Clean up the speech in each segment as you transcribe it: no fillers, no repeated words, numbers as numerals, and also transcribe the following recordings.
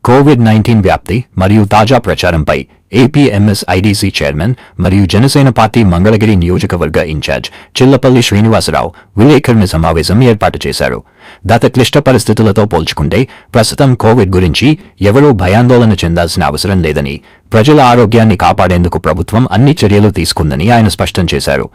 COVID-19 వ్యాప్తి మరియు తాజా ప్రచారంపై ఏపీఎంఎస్ఐడిసి చైర్మన్ మరియు జనసేన పార్టీ మంగళగిరి నియోజకవర్గ ఇన్ఛార్జ్ చిల్లపల్లి శ్రీనివాసరావు విలేకరుల సమావేశం ఏర్పాటు చేశారు. గత క్లిష్ట పరిస్థితులతో పోల్చుకుంటే ప్రస్తుతం కోవిడ్ గురించి ఎవరూ భయాందోళన చెందాల్సిన అవసరం లేదని, ప్రజల ఆరోగ్యాన్ని కాపాడేందుకు ప్రభుత్వం అన్ని చర్యలు తీసుకుందని ఆయన స్పష్టం చేశారు.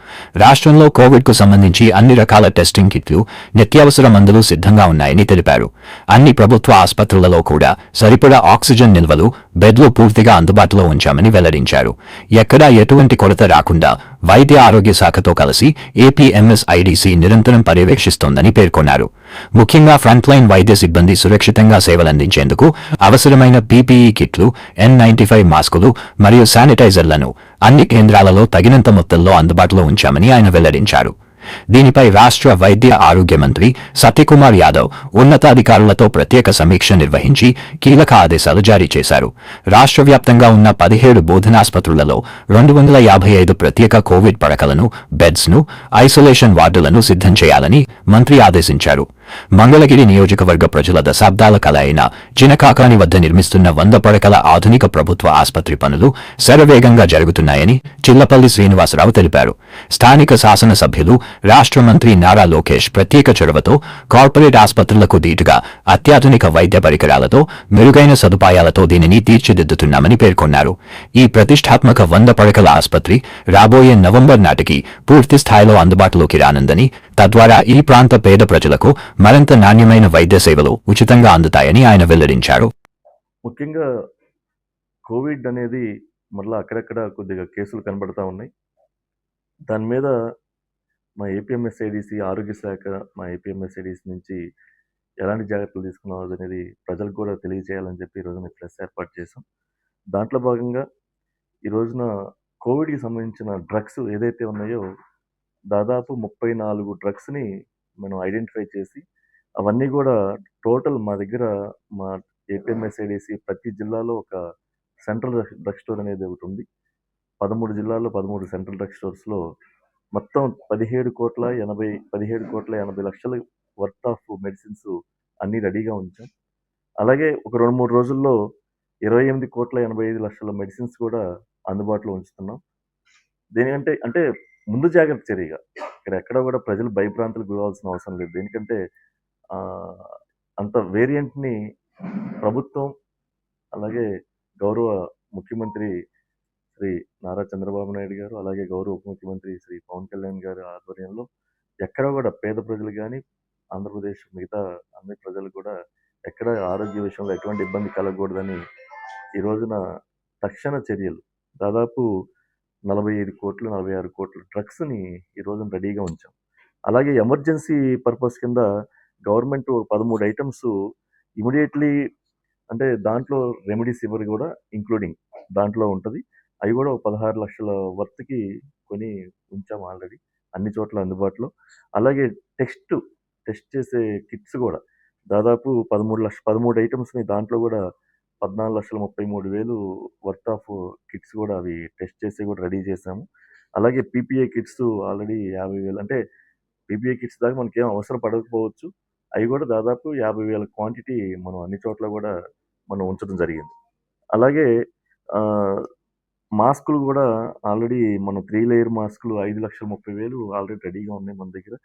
రాష్ట్రంలో కోవిడ్కు సంబంధించి అన్ని రకాల టెస్టింగ్ కిట్లు, నిత్యావసర మందులు సిద్ధంగా ఉన్నాయని తెలిపారు. అన్ని ప్రభుత్వ ఆసుపత్రులలో కూడా సరిపడా ఆక్సిజన్ నిల్వలు, బెడ్లు పూర్తిగా అందుబాటులో ఉంచామని వెల్లడించారు. ఎక్కడా ఎటువంటి కొరత రాకుండా వైద్య ఆరోగ్య శాఖతో కలిసి ఏపీఎంఎస్ఐడిసి నిరంతరం పర్యవేక్షిస్తోందని పేర్కొన్నారు. ముఖ్యంగా ఫ్రంట్లైన్ వైద్య సిబ్బంది సురక్షితంగా సేవలందించేందుకు అవసరమైన పీపీఈ కిట్లు, N95 మాస్కులు మరియు శానిటైజర్లను అన్ని కేంద్రాలలో తగినంత మొత్తంలో అందుబాటులో ఉంచామని ఆయన వెల్లడించారు. దీనిపై రాష్ట్ర వైద్య ఆరోగ్య మంత్రి సత్యకుమార్ యాదవ్ ఉన్నతాధికారులతో ప్రత్యేక సమీక్ష నిర్వహించి కీలక ఆదేశాలు జారీ చేశారు. రాష్ట్ర వ్యాప్తంగా ఉన్న 17 బోధనాస్పత్రులలో 255 ప్రత్యేక కోవిడ్ పడకలను, బెడ్స్ను, ఐసోలేషన్ వార్డులను సిద్ధం చేయాలని మంత్రి ఆదేశించారు. మంగళగిరి నియోజకవర్గ ప్రజల దశాబ్దాల కల అయిన చినకాకాని వద్ద నిర్మిస్తున్న 100 పడకల ఆధునిక ప్రభుత్వ ఆసుపత్రి పనులు శరవేగంగా జరుగుతున్నాయని చిల్లపల్లి శ్రీనివాసరావు తెలిపారు. స్థానిక శాసనసభ్యులు, రాష్ట్ర మంత్రి నారా లోకేష్ ప్రత్యేక చొరవతో కార్పొరేట్ ఆసుపత్రులకు దీటుగా అత్యాధునిక వైద్య పరికరాలతో, మెరుగైన సదుపాయాలతో దీనిని తీర్చిదిద్దుతున్నామని పేర్కొన్నారు. ఈ ప్రతిష్టాత్మక 100 పడకల ఆసుపత్రి రాబోయే నవంబర్ నాటికి పూర్తి స్థాయిలో అందుబాటులోకి రానుందని, తద్వారా ఈ ప్రాంత పేద ప్రజలకు మరింత నాణ్యమైన వైద్య సేవలు ఉచితంగా అందుతాయని ఆయన వెల్లడించారు. ముఖ్యంగా కోవిడ్ అనేది మళ్ళీ అక్కడక్కడ కొద్దిగా కేసులు కనబడతా ఉన్నాయి. దాని మీద మా ఏపీఎంఎస్ఐడిసి ఆరోగ్య శాఖ, మా ఏపీఎంఎస్ఐడిసి నుంచి ఎలాంటి జాగ్రత్తలు తీసుకున్నాం అనేది ప్రజలకు కూడా తెలియజేయాలని చెప్పి ఈరోజున ప్రెస్ ఏర్పాటు చేసాం. దాంట్లో భాగంగా ఈ రోజున కోవిడ్కి సంబంధించిన డ్రగ్స్ ఏదైతే ఉన్నాయో దాదాపు 34 డ్రగ్స్ని మనం ఐడెంటిఫై చేసి అవన్నీ కూడా టోటల్ మా దగ్గర మా ఏపీఎంఎస్ఐడిసి ప్రతి జిల్లాలో ఒక సెంట్రల్ డ్రగ్ స్టోర్ అనేది ఒకటి ఉంది. 13 జిల్లాల్లో 13 సెంట్రల్ డ్రగ్ స్టోర్స్లో మొత్తం 17 కోట్ల 80 లక్షల వర్త్ ఆఫ్ మెడిసిన్స్ అన్నీ రెడీగా ఉంచాం. అలాగే ఒక 2-3 రోజుల్లో 28 కోట్ల 85 లక్షల మెడిసిన్స్ కూడా అందుబాటులో ఉంచుతున్నాం. దేనికంటే అంటే ముందు జాగ్రత్త చర్యగా ఇక్కడ ఎక్కడ కూడా ప్రజలు భయభ్రాంతులకు గురవలసిన అవసరం లేదు. దేనికంటే అంత వేరియంట్ని ప్రభుత్వం, అలాగే గౌరవ ముఖ్యమంత్రి శ్రీ నారా చంద్రబాబు నాయుడు గారు, అలాగే గౌరవ ఉప ముఖ్యమంత్రి శ్రీ పవన్ కళ్యాణ్ గారి ఆధ్వర్యంలో ఎక్కడ కూడా పేద ప్రజలు కానీ, ఆంధ్రప్రదేశ్ మిగతా అన్ని ప్రజలు కూడా ఎక్కడ ఆరోగ్య విషయంలో ఎటువంటి ఇబ్బంది కలగకూడదని ఈ రోజున తక్షణ చర్యలు దాదాపు 45 కోట్లు 46 కోట్ల డ్రగ్స్ని ఈ రోజున రెడీగా ఉంచాం. అలాగే ఎమర్జెన్సీ పర్పస్ కింద గవర్నమెంట్ 13 ఐటమ్స్ ఇమీడియట్లీ, అంటే దాంట్లో రెమిడిసివిర్ కూడా ఇంక్లూడింగ్ దాంట్లో ఉంటుంది. అవి కూడా 16 లక్షల వర్త్కి కొని ఉంచాం ఆల్రెడీ అన్ని చోట్ల అందుబాటులో. అలాగే టెస్ట్ చేసే కిట్స్ కూడా దాదాపు 13 ఐటమ్స్ని దాంట్లో కూడా 14,33,000 వర్త్ ఆఫ్ కిట్స్ కూడా అవి టెస్ట్ చేసి కూడా రెడీ చేసాము. అలాగే పీపీఏ కిట్స్ ఆల్రెడీ 50,000, అంటే పీపీఏ కిట్స్ దాకా మనకేం అవసరం పడకపోవచ్చు, అవి కూడా దాదాపు 50,000 క్వాంటిటీ మనం అన్ని చోట్ల కూడా మనం ఉంచడం జరిగింది. అలాగే మాస్కులు కూడా ఆల్రెడీ మనం 3 లేయర్ మాస్కులు 5,30,000 ఆల్రెడీ రెడీగా ఉన్నాయి మన దగ్గర.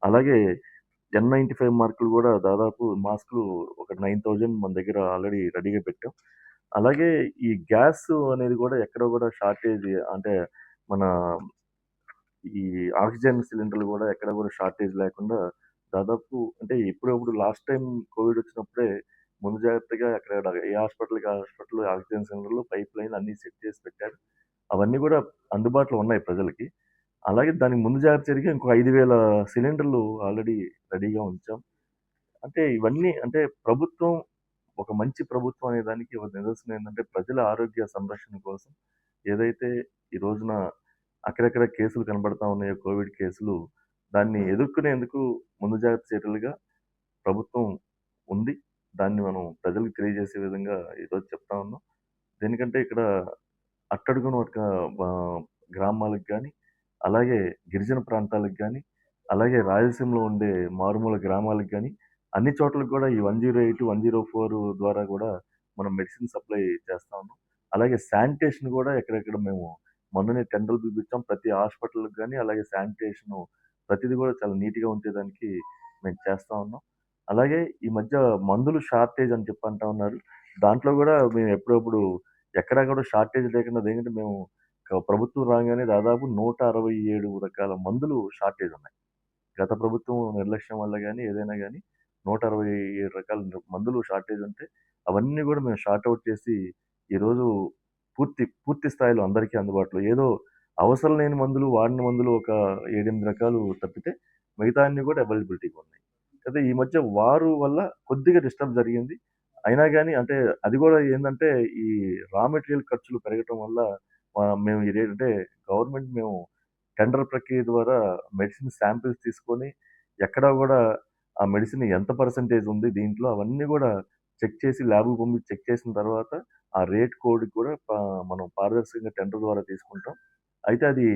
అలాగే N95 మార్కులు కూడా దాదాపు మాస్కులు ఒక 9,000 మన దగ్గర ఆల్రెడీ రెడీగా పెట్టాం. అలాగే ఈ గ్యాస్ అనేది కూడా ఎక్కడ కూడా షార్టేజ్, అంటే మన ఈ ఆక్సిజన్ సిలిండర్లు కూడా ఎక్కడ కూడా షార్టేజ్ లేకుండా దాదాపు, అంటే ఎప్పుడప్పుడు లాస్ట్ టైం కోవిడ్ వచ్చినప్పుడే ముందు జాగ్రత్తగా ఎక్కడ ఏ హాస్పిటల్కి ఆక్సిజన్ సిలిండర్లు, పైప్ లైన్ అన్నీ సెట్ చేసి పెట్టారు. అవన్నీ కూడా అందుబాటులో ఉన్నాయి ప్రజలకి. అలాగే దానికి ముందు జాగ్రత్త చర్యగా ఇంకో 5,000 సిలిండర్లు ఆల్రెడీ రెడీగా ఉంచాం. అంటే ఇవన్నీ, అంటే ప్రభుత్వం ఒక మంచి ప్రభుత్వం అనే దానికి ఒక నిదర్శనం ఏంటంటే ప్రజల ఆరోగ్య సంరక్షణ కోసం ఏదైతే ఈ రోజున అక్కడక్కడ కేసులు కనబడతా ఉన్నాయో కోవిడ్ కేసులు, దాన్ని ఎదుర్కొనేందుకు ముందు జాగ్రత్త చర్యలుగా ప్రభుత్వం ఉంది. దాన్ని మనం ప్రజలకు తెలియజేసే విధంగా ఈరోజు చెప్తా ఉన్నాం. దేనికంటే ఇక్కడ అట్టడుగున ఒక గ్రామాలకు కానీ, అలాగే గిరిజన ప్రాంతాలకు కానీ, అలాగే రాయలసీమలో ఉండే మారుమూల గ్రామాలకు కానీ అన్ని చోట్లకు కూడా ఈ 108, 104 ద్వారా కూడా మనం మెడిసిన్ సప్లై చేస్తా ఉన్నాం. అలాగే శానిటేషన్ కూడా ఎక్కడెక్కడ మేము మొన్ననే టెండర్లు పిలిపించాం. ప్రతి హాస్పిటల్‌కి గాని, అలాగే శానిటేషను ప్రతిది కూడా చాలా నీట్‌గా ఉంచేదానికి మేము చేస్తా ఉన్నాం. అలాగే ఈ మధ్య మందులు షార్టేజ్ అని చెప్పి అంటా ఉన్నారు. దాంట్లో కూడా మేము ఎప్పుడప్పుడు ఎక్కడా కూడా షార్టేజ్ లేకుండా అదేంటంటే మేము ప్రభుత్వం రాగానే దాదాపు 167 రకాల మందులు షార్టేజ్ ఉన్నాయి. గత ప్రభుత్వం నిర్లక్ష్యం వల్ల గాని, ఏదైనా గాని 167 రకాల మందులు షార్టేజ్ ఉంటే, అవన్నీ గూడా మేము షార్ట్ ఔట్ చేసి, ఈరోజు పూర్తి స్థాయిలో అందరికీ అందుబాటులో ఏదో అవసరం లేని మందులు, వాడిన మందులు ఒక 7, 8 రకాలు తప్పితే, మిగతా అన్నీ గూడా అవైలబిలిటీగా ఉన్నాయి. అయితే ఈ మధ్య వారు వల్ల కొద్దిగా డిస్టర్బ్ జరిగింది. అయినా గాని అంటే అది గూడా ఏందంటే, ఈ రా మెటీరియల్ ఖర్చులు పెరగటం వల్ల మేము ఇదేంటంటే మేము టెండర్ ప్రక్రియ ద్వారా మెడిసిన్ శాంపిల్స్ తీసుకొని, ఎక్కడా గూడా ఆ మెడిసిన్ ఎంత పర్సెంటేజ్ ఉంది దీంట్లో అవన్నీ గూడా చెక్ చేసి ల్యాబ్‌కి పంపించి చెక్ చేసిన తర్వాత, ఆ రేట్ కోడ్ కూడా మనం పారదర్శకంగా టెండర్ ద్వారా తీసుకుంటాం. అయితే అది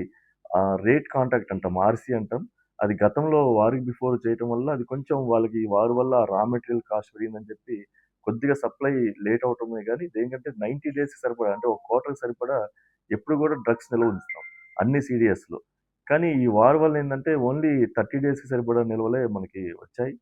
రేట్ కాంట్రాక్ట్ అంటాం. ఆర్‌సి అంటాం. అది గతంలో వారికి బిఫోర్ చేయటం వల్ల అది కొంచెం వాళ్ళకి వారి వల్ల రా మెటీరియల్ కాస్ట్ పెరిగిందని చెప్పి కొద్దిగా సప్లై లేట్ అవ్వటమే గానీ, ఇదేంటంటే 90 డేస్‌కి సరిపడా అంటే ఒక క్వార్టర్‌కి సరిపడా ఎప్పుడు గూడా డ్రగ్స్ నిల్వ ఉంచుతాం. అన్ని సీరియస్‌లో. కానీ ఈ వార్ వల్ల ఏందంటే ఓన్లీ 30 డేస్‌కి సరిపడా నిల్వలే మనకి వచ్చాయి.